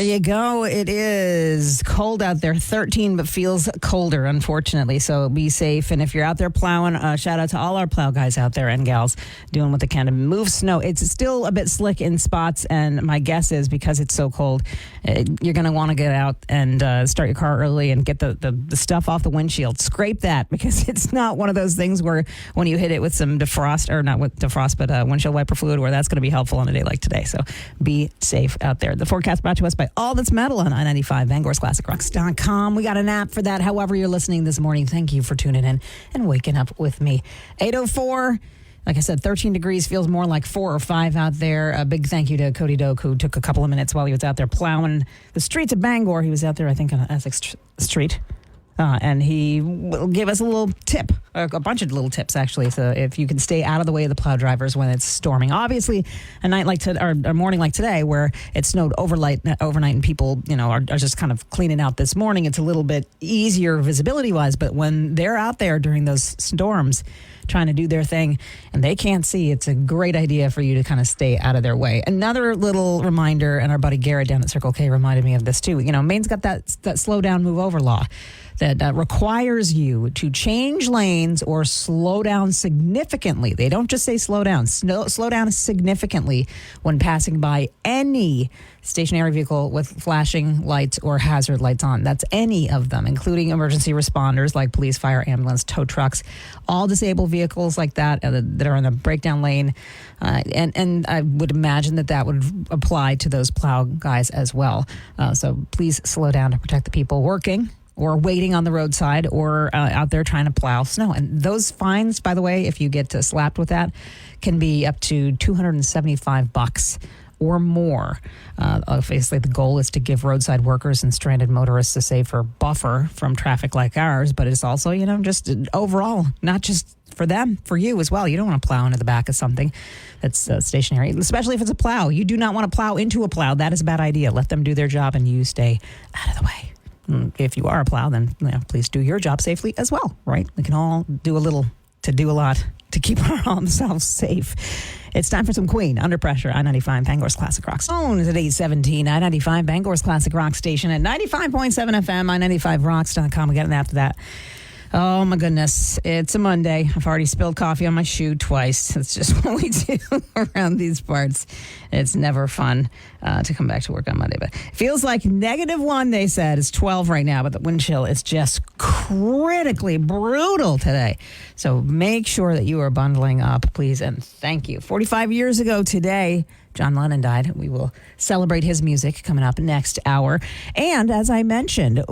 you go. It is cold out there, 13, but feels colder, unfortunately. So be safe. And if you're out there plowing, shout out to all our plow guys out there and gals doing what they can to move snow. It's still a bit slick in spots. And my guess is because it's so cold, you're going to want to get out and start your car early and get the stuff off the windshield. Scrape that because it's not one of those things where when you hit it with some defrost, or not with defrost, but windshield wiper fluid, where that's going to be helpful on a day like today. So be safe out there. The forecast brought to us by All That's Metal on I-95, Bangor'sClassicRocks.com. We got an app for that. However you're listening this morning, thank you for tuning in and waking up with me. 8:04. Like I said, 13 degrees feels more like 4 or 5 out there. A big thank you to Cody Doak, who took a couple of minutes while he was out there plowing the streets of Bangor. He was out there, I think, on Essex Street. And he gave us a little tip, a bunch of little tips, actually. So if you can stay out of the way of the plow drivers when it's storming. Obviously, a night like or a morning like today where it snowed overnight and people, are just kind of cleaning out this morning, it's a little bit easier visibility-wise. But when they're out there during those storms trying to do their thing and they can't see, it's a great idea for you to kind of stay out of their way. Another little reminder, and our buddy Garrett down at Circle K reminded me of this too. Maine's got that slow down, move over law that requires you to change lanes or slow down significantly. They don't just say slow down. Slow down significantly when passing by any stationary vehicle with flashing lights or hazard lights on. That's any of them, including emergency responders like police, fire, ambulance, tow trucks, all disabled vehicles like that that are in a breakdown lane. And I would imagine that would apply to those plow guys as well. So please slow down to protect the people working or waiting on the roadside or out there trying to plow snow. And those fines, by the way, if you get slapped with that, can be up to $275 or more. Obviously, the goal is to give roadside workers and stranded motorists a safer buffer from traffic like ours, but it's also, just overall, not just for them, for you as well. You don't want to plow into the back of something that's stationary, especially if it's a plow. You do not want to plow into a plow. That is a bad idea. Let them do their job and you stay out of the way. If you are a plow, then please do your job safely as well, right? We can all do a little to do a lot to keep ourselves safe. It's time for some Queen, Under Pressure, I-95, Bangor's Classic Rock. Phone is at 817, I-95, Bangor's Classic Rock Station at 95.7 FM, I95rocks.com. We're getting after that. Oh, my goodness. It's a Monday. I've already spilled coffee on my shoe twice. That's just what we do around these parts. It's never fun to come back to work on Monday. But it feels like -1, they said. It's 12 right now, but the wind chill is just critically brutal today. So make sure that you are bundling up, please, and thank you. 45 years ago today, John Lennon died. We will celebrate his music coming up next hour. And as I mentioned, at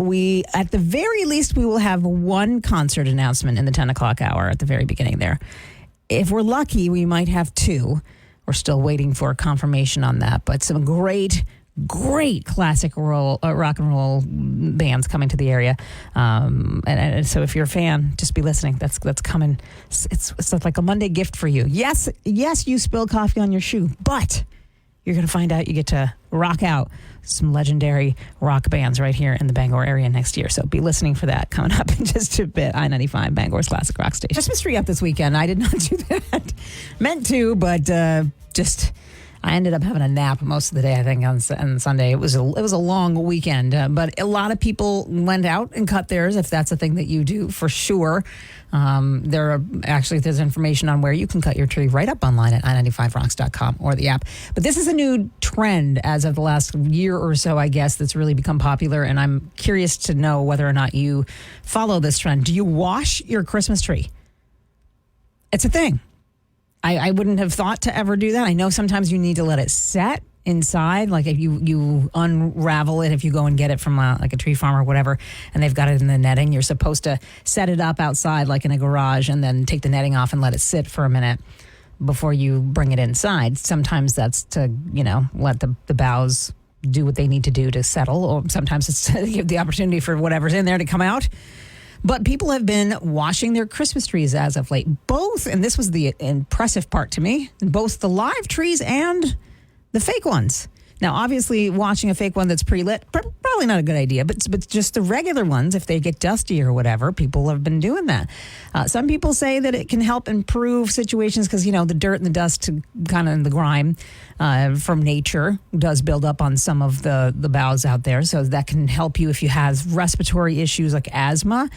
the very least, we will have one concert announcement in the 10 o'clock hour at the very beginning there. If we're lucky, we might have 2. We're still waiting for confirmation on that. But some great classic rock and roll bands coming to the area. And so if you're a fan, just be listening. That's coming. It's like a Monday gift for you. Yes, you spilled coffee on your shoe, but you're going to find out you get to rock out some legendary rock bands right here in the Bangor area next year. So be listening for that coming up in just a bit. I-95, Bangor's Classic Rock Station. Christmas tree up this weekend. I did not do that. Meant to, but I ended up having a nap most of the day, I think, on Sunday. It was a long weekend, but a lot of people went out and cut theirs, if that's a thing that you do, for sure. There's information on where you can cut your tree right up online at i95rocks.com or the app. But this is a new trend as of the last year or so, I guess, that's really become popular, and I'm curious to know whether or not you follow this trend. Do you wash your Christmas tree? It's a thing. I wouldn't have thought to ever do that. I know sometimes you need to let it set inside. Like if you unravel it, if you go and get it from like a tree farm or whatever, and they've got it in the netting, you're supposed to set it up outside like in a garage and then take the netting off and let it sit for a minute before you bring it inside. Sometimes that's to, let the boughs do what they need to do to settle, or sometimes it's to give the opportunity for whatever's in there to come out. But people have been washing their Christmas trees as of late. Both, and this was the impressive part to me, both the live trees and the fake ones. Now, obviously, watching a fake one that's pre-lit, probably probably not a good idea, but just the regular ones, if they get dusty or whatever, people have been doing that. Some people say that it can help improve situations because, the dirt and the dust, kind of the grime from nature does build up on some of the boughs out there. So that can help you if you have respiratory issues like asthma.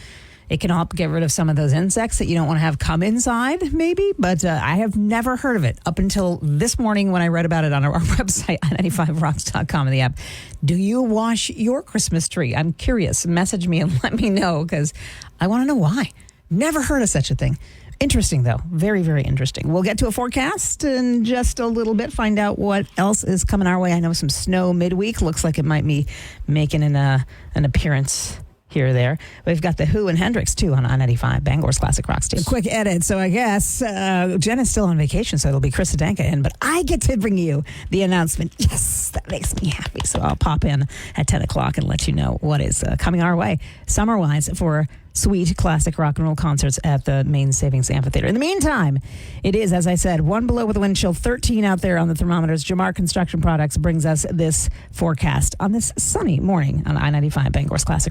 It can help get rid of some of those insects that you don't want to have come inside, maybe. But I have never heard of it up until this morning when I read about it on our website, 95rocks.com, in the app. Do you wash your Christmas tree? I'm curious. Message me and let me know because I want to know why. Never heard of such a thing. Interesting, though. Very, very interesting. We'll get to a forecast in just a little bit, find out what else is coming our way. I know some snow midweek. Looks like it might be making an appearance here or there. We've got The Who and Hendrix, too, on I-95, Bangor's Classic Rock Station. A quick edit. So I guess Jen is still on vacation, so it'll be Chris Adanka in. But I get to bring you the announcement. Yes, that makes me happy. So I'll pop in at 10 o'clock and let you know what is coming our way, summer-wise, for sweet classic rock and roll concerts at the Main Savings Amphitheater. In the meantime, it is, as I said, 1 below with a wind chill, 13 out there on the thermometers. Jamar Construction Products brings us this forecast on this sunny morning on I-95, Bangor's Classic Rock.